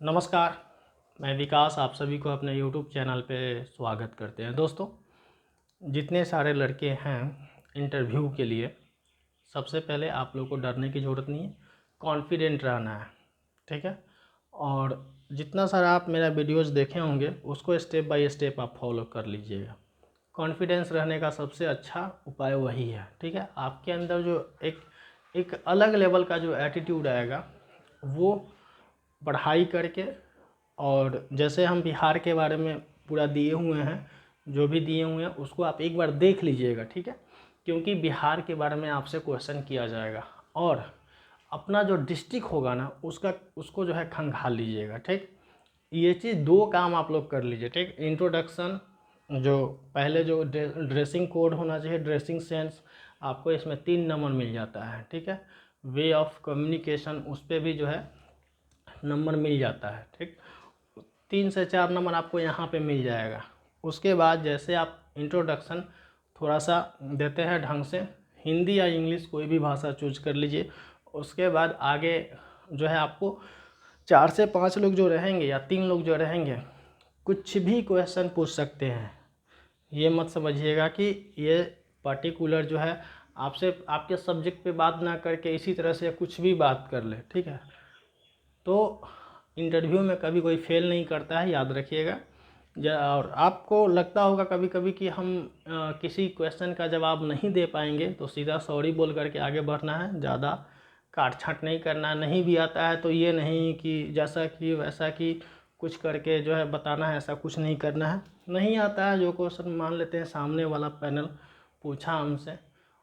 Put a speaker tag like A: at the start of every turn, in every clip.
A: नमस्कार, मैं विकास आप सभी को अपने YouTube चैनल पे स्वागत करते हैं। दोस्तों, जितने सारे लड़के हैं इंटरव्यू के लिए, सबसे पहले आप लोग को डरने की ज़रूरत नहीं है, कॉन्फिडेंट रहना है, ठीक है। और जितना सारा आप मेरा वीडियोज़ देखे होंगे उसको स्टेप बाय स्टेप आप फॉलो कर लीजिएगा। कॉन्फिडेंस रहने का सबसे अच्छा उपाय वही है, ठीक है। आपके अंदर जो एक अलग लेवल का जो एटीट्यूड आएगा वो पढ़ाई करके, और जैसे हम बिहार के बारे में पूरा दिए हुए हैं, जो भी दिए हुए हैं उसको आप एक बार देख लीजिएगा, ठीक है। क्योंकि बिहार के बारे में आपसे क्वेश्चन किया जाएगा और अपना जो डिस्ट्रिक्ट होगा ना उसको जो है खंगाल लीजिएगा, ठीक। ये चीज़ दो काम आप लोग कर लीजिए, ठीक। इंट्रोडक्शन, जो पहले जो ड्रेसिंग कोड होना चाहिए, ड्रेसिंग सेंस, आपको इसमें 3 नंबर मिल जाता है, ठीक है। वे ऑफ कम्युनिकेशन, उस पर भी जो है नंबर मिल जाता है, ठीक। 3 से 4 नंबर आपको यहाँ पे मिल जाएगा। उसके बाद जैसे आप इंट्रोडक्शन थोड़ा सा देते हैं ढंग से, हिंदी या इंग्लिश कोई भी भाषा चूज कर लीजिए। उसके बाद आगे जो है आपको 4 से 5 लोग जो रहेंगे या 3 लोग जो रहेंगे, कुछ भी क्वेश्चन पूछ सकते हैं। ये मत समझिएगा कि ये पर्टिकुलर जो है आपसे आपके सब्जेक्ट पे बात ना करके इसी तरह से कुछ भी बात कर ले, ठीक है। तो इंटरव्यू में कभी कोई फेल नहीं करता है, याद रखिएगा। और आपको लगता होगा कभी कभी कि हम किसी क्वेश्चन का जवाब नहीं दे पाएंगे, तो सीधा सॉरी बोल करके आगे बढ़ना है। ज़्यादा काट छाँट नहीं करना है। नहीं भी आता है तो ये नहीं कि जैसा कि वैसा कि कुछ करके जो है बताना है, ऐसा कुछ नहीं करना है। नहीं आता है जो क्वेश्चन, मान लेते हैं सामने वाला पैनल पूछा हमसे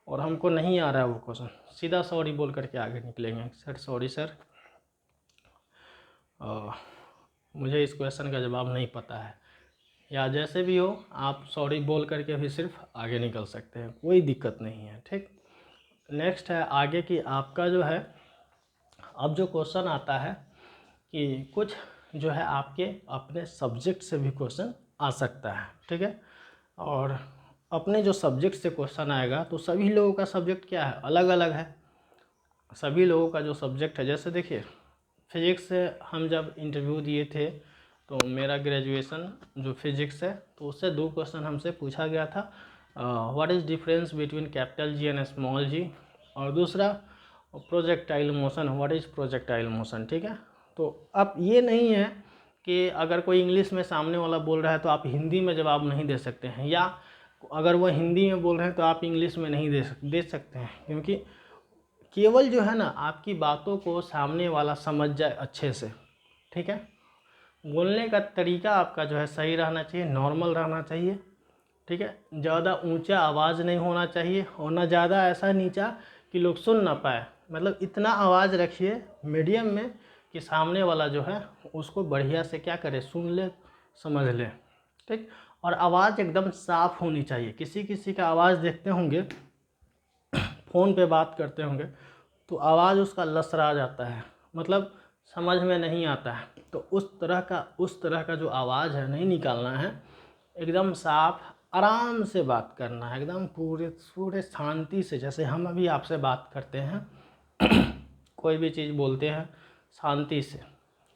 A: और हमको नहीं आ रहा है वो क्वेश्चन, सीधा सॉरी बोल करके आगे निकलेंगे। सर सॉरी सर, मुझे इस क्वेश्चन का जवाब नहीं पता है, या जैसे भी हो आप सॉरी बोल करके भी सिर्फ आगे निकल सकते हैं, कोई दिक्कत नहीं है, ठीक। नेक्स्ट है आगे कि आपका जो है अब जो क्वेश्चन आता है कि कुछ जो है आपके अपने सब्जेक्ट से भी क्वेश्चन आ सकता है, ठीक है। और अपने जो सब्जेक्ट से क्वेश्चन आएगा तो सभी लोगों का सब्जेक्ट क्या है, अलग अलग है। सभी लोगों का जो सब्जेक्ट है, जैसे देखिए फिजिक्स से हम जब इंटरव्यू दिए थे तो मेरा ग्रेजुएशन जो फिजिक्स है, तो उससे 2 क्वेश्चन हमसे पूछा गया था। What is difference between capital G and small G, और दूसरा projectile motion, what is projectile motion, ठीक है। तो अब ये नहीं है कि अगर कोई इंग्लिश में सामने वाला बोल रहा है तो आप हिंदी में जवाब नहीं दे सकते हैं, या अगर वो हिंदी में बोल रहे हैं तो आप इंग्लिश में नहीं दे सकते हैं। क्योंकि केवल जो है ना आपकी बातों को सामने वाला समझ जाए अच्छे से, ठीक है। बोलने का तरीका आपका जो है सही रहना चाहिए, नॉर्मल रहना चाहिए, ठीक है। ज़्यादा ऊंचा आवाज़ नहीं होना चाहिए और ना ज़्यादा ऐसा नीचा कि लोग सुन ना पाए। मतलब इतना आवाज़ रखिए मीडियम में कि सामने वाला जो है उसको बढ़िया से क्या करे, सुन ले, समझ ले, ठीक। और आवाज़ एकदम साफ़ होनी चाहिए। किसी किसी का आवाज़ देखते होंगे, फ़ोन पे बात करते होंगे तो आवाज़ उसका लसरा जाता है, मतलब समझ में नहीं आता है। तो उस तरह का जो आवाज़ है नहीं निकालना है, एकदम साफ आराम से बात करना है, एकदम पूरे पूरे शांति से। जैसे हम अभी आपसे बात करते हैं कोई भी चीज़ बोलते हैं शांति से,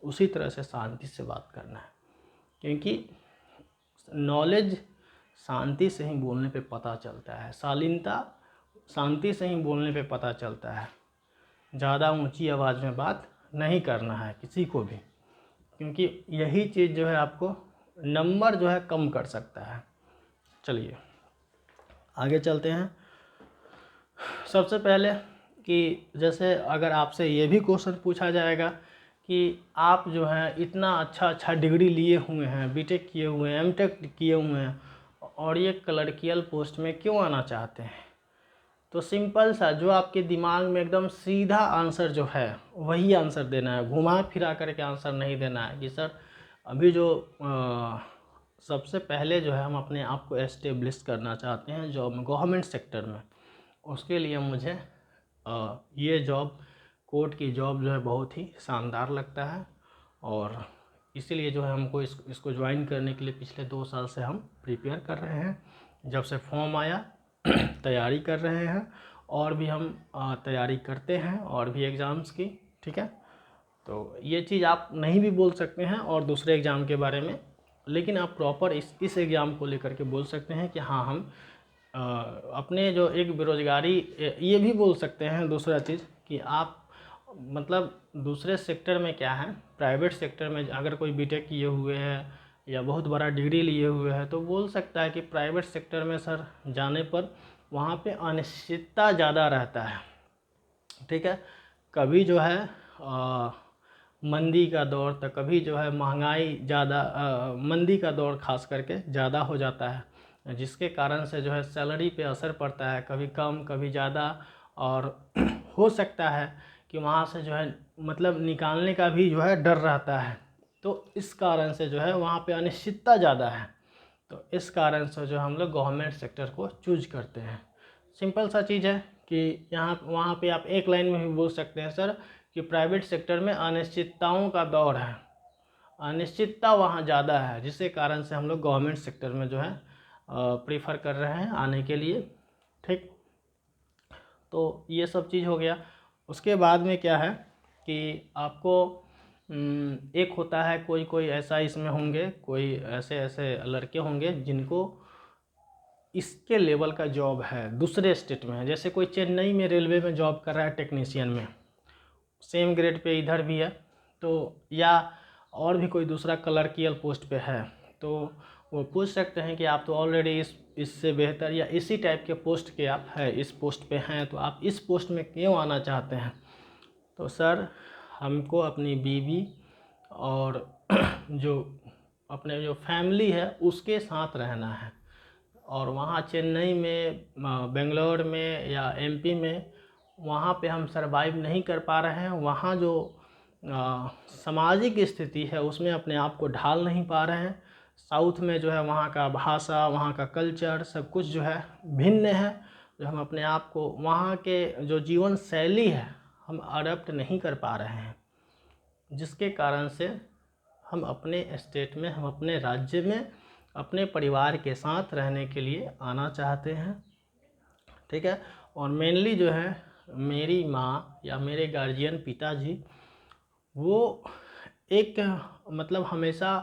A: उसी तरह से शांति से बात करना है। क्योंकि नॉलेज शांति से ही बोलने पे पता चलता है, शालीनता शांति से ही बोलने पे पता चलता है। ज़्यादा ऊंची आवाज़ में बात नहीं करना है किसी को भी, क्योंकि यही चीज़ जो है आपको नंबर जो है कम कर सकता है। चलिए आगे चलते हैं। सबसे पहले कि जैसे अगर आपसे ये भी क्वेश्चन पूछा जाएगा कि आप जो हैं इतना अच्छा डिग्री लिए हुए हैं, बीटेक किए हुए हैं, एमटेक किए हुए हैं, और ये क्लर्कियल पोस्ट में क्यों आना चाहते हैं, तो सिंपल सा जो आपके दिमाग में एकदम सीधा आंसर जो है वही आंसर देना है, घुमा फिरा करके आंसर नहीं देना है कि सर अभी जो सबसे पहले जो है हम अपने आप को एस्टेब्लिश करना चाहते हैं जॉब में, गवर्नमेंट सेक्टर में। उसके लिए मुझे ये जॉब, कोर्ट की जॉब जो है बहुत ही शानदार लगता है, और इसीलिए जो है हमको इसको ज्वाइन करने के लिए पिछले 2 साल से हम प्रिपेयर कर रहे हैं। जब से फॉर्म आया तैयारी कर रहे हैं, और भी हम तैयारी करते हैं और भी एग्ज़ाम्स की, ठीक है। तो ये चीज़ आप नहीं भी बोल सकते हैं और दूसरे एग्ज़ाम के बारे में, लेकिन आप प्रॉपर इस एग्ज़ाम को लेकर के बोल सकते हैं कि हाँ हम अपने जो एक बेरोज़गारी, ये भी बोल सकते हैं दूसरा चीज़ कि आप मतलब दूसरे सेक्टर में क्या है, प्राइवेट सेक्टर में अगर कोई बीटेक किए हुए हैं या बहुत बड़ा डिग्री लिए हुए हैं तो बोल सकता है कि प्राइवेट सेक्टर में सर जाने पर वहाँ पे अनिश्चितता ज़्यादा रहता है, ठीक है। कभी जो है मंदी का दौर, तो कभी जो है महंगाई ज़्यादा, मंदी का दौर खास करके ज़्यादा हो जाता है, जिसके कारण से जो है सैलरी पे असर पड़ता है, कभी कम कभी ज़्यादा। और हो सकता है कि वहाँ से जो है मतलब निकालने का भी जो है डर रहता है, तो इस कारण से जो है वहाँ पे अनिश्चितता ज़्यादा है। तो इस कारण से जो हम लोग गवर्नमेंट सेक्टर को चूज करते हैं। सिंपल सा चीज़ है कि यहाँ वहाँ पे आप एक लाइन में भी बोल सकते हैं सर कि प्राइवेट सेक्टर में अनिश्चितताओं का दौर है, अनिश्चितता वहाँ ज़्यादा है, जिसके कारण से हम लोग गवर्नमेंट सेक्टर में जो है प्रीफर कर रहे हैं आने के लिए, ठीक। तो ये सब चीज़ हो गया। उसके बाद में क्या है कि आपको एक होता है, कोई कोई ऐसा इसमें होंगे, कोई ऐसे ऐसे लड़के होंगे जिनको इसके लेवल का जॉब है, दूसरे स्टेट में है। जैसे कोई चेन्नई में रेलवे में जॉब कर रहा है टेक्नीशियन में, सेम ग्रेड पे इधर भी है, तो या और भी कोई दूसरा क्लर्कियल पोस्ट पे है, तो वो पूछ सकते हैं कि आप तो ऑलरेडी इससे बेहतर या इसी टाइप के पोस्ट के आप है, इस पोस्ट पे हैं, तो आप इस पोस्ट में क्यों आना चाहते हैं। तो सर हमको अपनी बीवी और जो अपने जो फैमिली है उसके साथ रहना है, और वहाँ चेन्नई में, बेंगलोर में या एमपी में, वहाँ पे हम सरवाइव नहीं कर पा रहे हैं। वहाँ जो सामाजिक स्थिति है उसमें अपने आप को ढाल नहीं पा रहे हैं। साउथ में जो है वहाँ का भाषा, वहाँ का कल्चर सब कुछ जो है भिन्न है, जो हम अपने आप को वहाँ के जो जीवन शैली है हम अडप्ट नहीं कर पा रहे हैं, जिसके कारण से हम अपने स्टेट में, हम अपने राज्य में अपने परिवार के साथ रहने के लिए आना चाहते हैं, ठीक है। और मेनली जो है मेरी माँ या मेरे गार्जियन पिताजी, वो एक मतलब हमेशा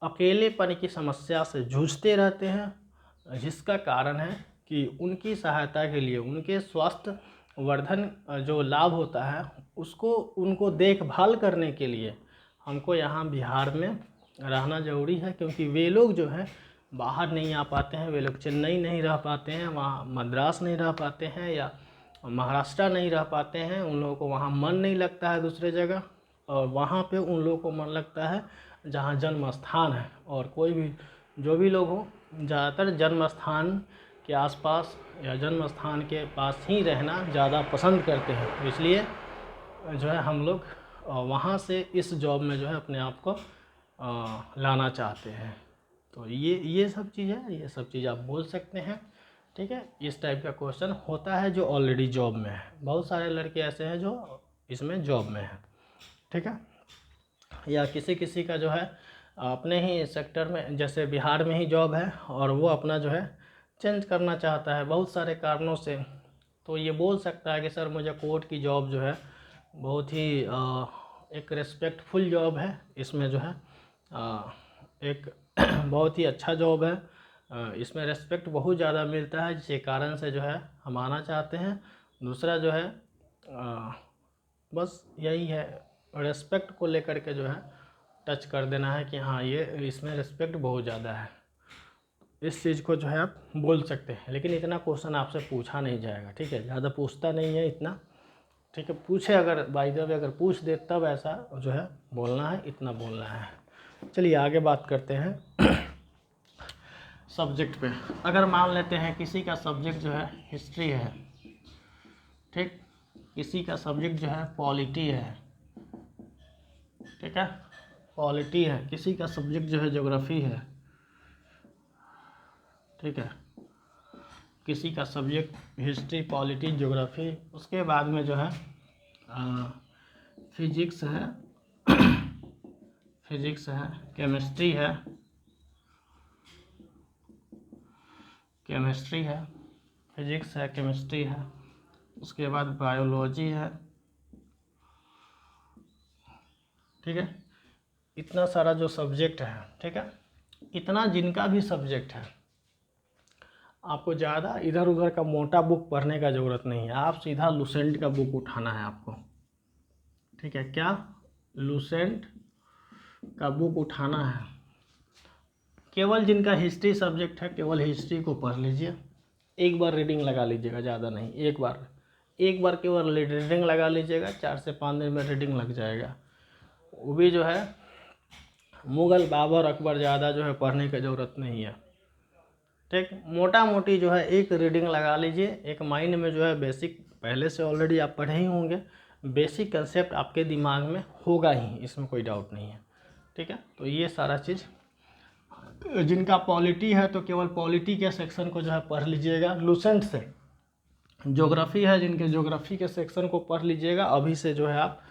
A: अकेलेपन की समस्या से जूझते रहते हैं, जिसका कारण है कि उनकी सहायता के लिए, उनके स्वास्थ्य वर्धन जो लाभ होता है उसको, उनको देखभाल करने के लिए हमको यहाँ बिहार में रहना ज़रूरी है, क्योंकि वे लोग जो हैं बाहर नहीं आ पाते हैं, वे लोग चेन्नई नहीं रह पाते हैं, वहाँ मद्रास नहीं रह पाते हैं या महाराष्ट्र नहीं रह पाते हैं, उन लोगों को वहाँ मन नहीं लगता है दूसरे जगह, और वहाँ पे उन लोगों को मन लगता है जहाँ जन्म स्थान है। और कोई भी जो भी लोग हो, ज़्यादातर जन्म स्थान के आसपास या जन्म स्थान के पास ही रहना ज़्यादा पसंद करते हैं, तो इसलिए जो है हम लोग वहाँ से इस जॉब में जो है अपने आप को लाना चाहते हैं। तो ये सब चीज़ है, ये सब चीज़ आप बोल सकते हैं, ठीक है। इस टाइप का क्वेश्चन होता है जो ऑलरेडी जॉब में है। बहुत सारे लड़के ऐसे हैं जो इसमें जॉब में हैं, ठीक है। या किसी किसी का जो है अपने ही सेक्टर में, जैसे बिहार में ही जॉब है और वो अपना जो है चेंज करना चाहता है बहुत सारे कारणों से, तो ये बोल सकता है कि सर मुझे कोर्ट की जॉब जो है बहुत ही एक रेस्पेक्टफुल जॉब है, इसमें जो है एक बहुत ही अच्छा जॉब है, इसमें रेस्पेक्ट बहुत ज़्यादा मिलता है, जिसके कारण से जो है हम आना चाहते हैं। दूसरा जो है बस यही है, रेस्पेक्ट को लेकर के जो है टच कर देना है कि हाँ ये इसमें रेस्पेक्ट बहुत ज़्यादा है, इस चीज़ को जो है आप बोल सकते हैं। लेकिन इतना क्वेश्चन आपसे पूछा नहीं जाएगा, ठीक है, ज़्यादा पूछता नहीं है इतना, ठीक है। पूछे अगर बाय द वे अगर पूछ दे तब ऐसा जो है बोलना है, इतना बोलना है। चलिए आगे बात करते हैं सब्जेक्ट पे। अगर मान लेते हैं किसी का सब्जेक्ट जो है हिस्ट्री है, ठीक, किसी का सब्जेक्ट जो है पॉलिटी है, ठीक है, पॉलिटी है, किसी का सब्जेक्ट जो है ज्योग्राफी है, ठीक है, किसी का सब्जेक्ट हिस्ट्री पॉलिटी ज्योग्राफी, उसके बाद में जो है फिजिक्स है, फिजिक्स है, केमिस्ट्री है, केमिस्ट्री है, फिजिक्स है, केमिस्ट्री है, उसके बाद बायोलॉजी है, ठीक है। इतना सारा जो सब्जेक्ट है, ठीक है, इतना जिनका भी सब्जेक्ट है, आपको ज़्यादा इधर उधर का मोटा बुक पढ़ने का ज़रूरत नहीं है। आप सीधा लुसेंट का बुक उठाना है आपको, ठीक है। क्या? लुसेंट का बुक उठाना है। केवल जिनका हिस्ट्री सब्जेक्ट है, केवल हिस्ट्री को पढ़ लीजिए। एक बार रीडिंग लगा लीजिएगा, ज़्यादा नहीं, एक बार केवल रीडिंग लगा लीजिएगा। 4 से 5 दिन में रीडिंग लग जाएगा। वो भी जो है मुग़ल, बाबर, अकबर, ज़्यादा जो है पढ़ने की ज़रूरत नहीं है, ठीक। मोटा मोटी जो है एक रीडिंग लगा लीजिए। एक माइंड में जो है बेसिक पहले से ऑलरेडी आप पढ़े ही होंगे, बेसिक कंसेप्ट आपके दिमाग में होगा ही, इसमें कोई डाउट नहीं है, ठीक है। तो ये सारा चीज़, जिनका पॉलिटी है तो केवल पॉलिटी के सेक्शन को जो है पढ़ लीजिएगा लुसेंट से। ज्योग्राफी है, जिनके ज्योग्राफी के सेक्शन को पढ़ लीजिएगा। अभी से जो है आप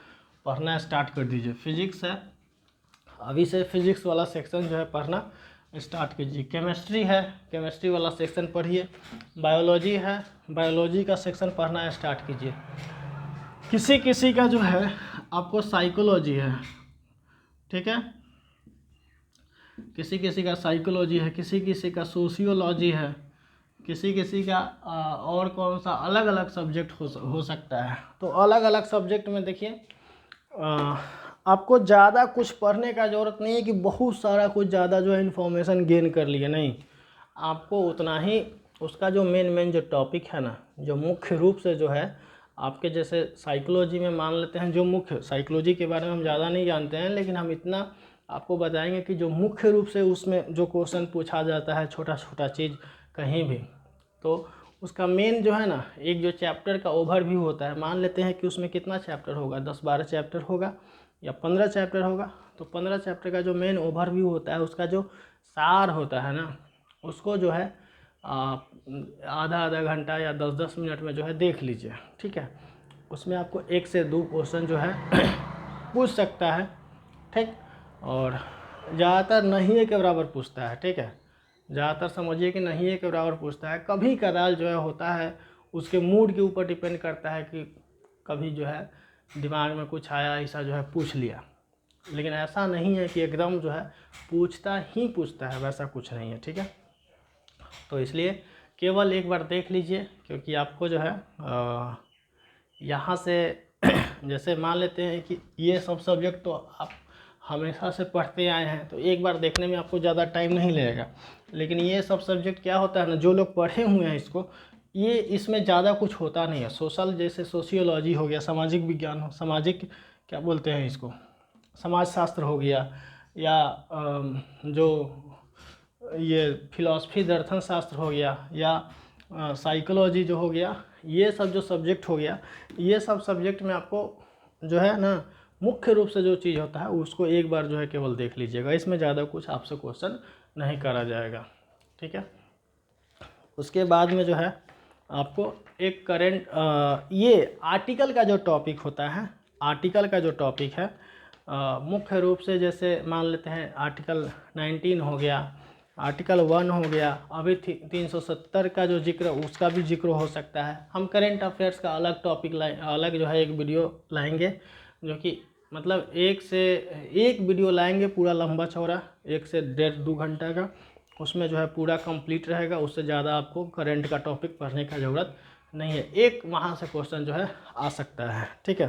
A: पढ़ना स्टार्ट कर दीजिए। फिजिक्स है, अभी से फिजिक्स वाला सेक्शन जो है पढ़ना स्टार्ट कीजिए। केमिस्ट्री है, केमिस्ट्री वाला सेक्शन पढ़िए। बायोलॉजी है, बायोलॉजी का सेक्शन पढ़ना स्टार्ट कीजिए। किसी किसी का जो है आपको साइकोलॉजी है, ठीक है, किसी किसी का साइकोलॉजी है, किसी किसी का सोशियोलॉजी है, किसी किसी का और कौन सा अलग अलग सब्जेक्ट हो सकता है। तो अलग अलग सब्जेक्ट में देखिए, आपको ज़्यादा कुछ पढ़ने का ज़रूरत नहीं है कि बहुत सारा कुछ ज़्यादा जो है इन्फॉर्मेशन गेन कर लिए, नहीं। आपको उतना ही उसका जो मेन जो टॉपिक है ना, जो मुख्य रूप से जो है आपके, जैसे साइकोलॉजी में मान लेते हैं, जो मुख्य, साइकोलॉजी के बारे में हम ज़्यादा नहीं जानते हैं, लेकिन हम इतना आपको बताएंगे कि जो मुख्य रूप से उसमें जो क्वेश्चन पूछा जाता है, छोटा छोटा चीज़ कहीं भी, तो उसका मेन जो है ना, एक जो चैप्टर का ओवरव्यू होता है। मान लेते हैं कि उसमें कितना चैप्टर होगा, 10-12 चैप्टर होगा या 15 चैप्टर होगा। तो 15 चैप्टर का जो मेन ओवरव्यू होता है, उसका जो सार होता है ना, उसको जो है आधा घंटा या 10-10 मिनट में जो है देख लीजिए, ठीक है। उसमें आपको 1 से 2 क्वेश्चन जो है पूछ सकता है, ठीक। और ज़्यादातर नहीं के बराबर पूछता है, ठीक है। ज़्यादातर समझिए कि नहीं के बराबर पूछता है। कभी कदाल जो है होता है, उसके मूड के ऊपर डिपेंड करता है कि कभी जो है दिमाग में कुछ आया, ऐसा जो है पूछ लिया। लेकिन ऐसा नहीं है कि एकदम जो है पूछता ही पूछता है, वैसा कुछ नहीं है, ठीक है। तो इसलिए केवल एक बार देख लीजिए, क्योंकि आपको जो है यहाँ से जैसे मान लेते हैं कि ये सब सब्जेक्ट तो आप हमेशा से पढ़ते आए हैं, तो एक बार देखने में आपको ज़्यादा टाइम नहीं लगेगा। लेकिन ये सब सब्जेक्ट क्या होता है ना, जो लोग पढ़े हुए हैं इसको, ये इसमें ज़्यादा कुछ होता नहीं है। सोशल, जैसे सोशियोलॉजी हो गया, सामाजिक विज्ञान हो, सामाजिक क्या बोलते हैं इसको, समाज शास्त्र हो गया, या जो ये फिलॉसफी, दर्शन शास्त्र हो गया, या साइकोलॉजी जो हो गया, ये सब जो सब्जेक्ट हो गया, ये सब सब्जेक्ट में आपको जो है ना मुख्य रूप से जो चीज़ होता है उसको एक बार जो है केवल देख लीजिएगा। इसमें ज़्यादा कुछ आपसे क्वेश्चन नहीं करा जाएगा, ठीक है। उसके बाद में जो है आपको एक करेंट, ये आर्टिकल का जो टॉपिक होता है, आर्टिकल का जो टॉपिक है मुख्य रूप से, जैसे मान लेते हैं आर्टिकल 19 हो गया, आर्टिकल 1 हो गया, अभी 370 का जो जिक्र, उसका भी जिक्र हो सकता है। हम करेंट अफेयर्स का अलग टॉपिक अलग जो है एक वीडियो लाएंगे, जो कि मतलब एक वीडियो लाएंगे पूरा लंबा चौड़ा, 1 से 1.5-2 घंटा का। उसमें जो है पूरा कंप्लीट रहेगा। उससे ज़्यादा आपको करंट का टॉपिक पढ़ने का ज़रूरत नहीं है। एक वहाँ से क्वेश्चन जो है आ सकता है, ठीक है।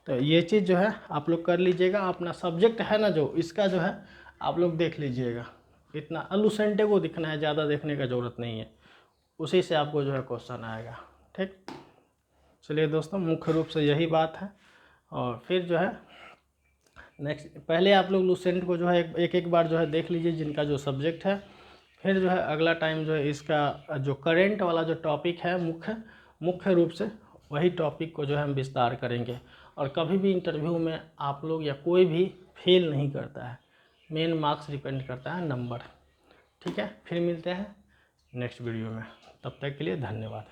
A: तो ये चीज़ जो है आप लोग कर लीजिएगा। अपना सब्जेक्ट है ना जो, इसका जो है आप लोग देख लीजिएगा। इतना लुसेंटे को दिखना है, ज़्यादा देखने का ज़रूरत नहीं है, उसी से आपको जो है क्वेश्चन आएगा, ठीक। चलिए दोस्तों, मुख्य रूप से यही बात है। और फिर जो है नेक्स्ट, पहले आप लोग लुसेंट को जो है एक बार जो है देख लीजिए, जिनका जो सब्जेक्ट है। फिर जो है अगला टाइम जो है इसका जो करेंट वाला जो टॉपिक है, मुख्य रूप से वही टॉपिक को जो है हम विस्तार करेंगे। और कभी भी इंटरव्यू में आप लोग या कोई भी फेल नहीं करता है, मेन मार्क्स डिपेंड करता है नंबर, ठीक है। फिर मिलते हैं नेक्स्ट वीडियो में, तब तक के लिए धन्यवाद।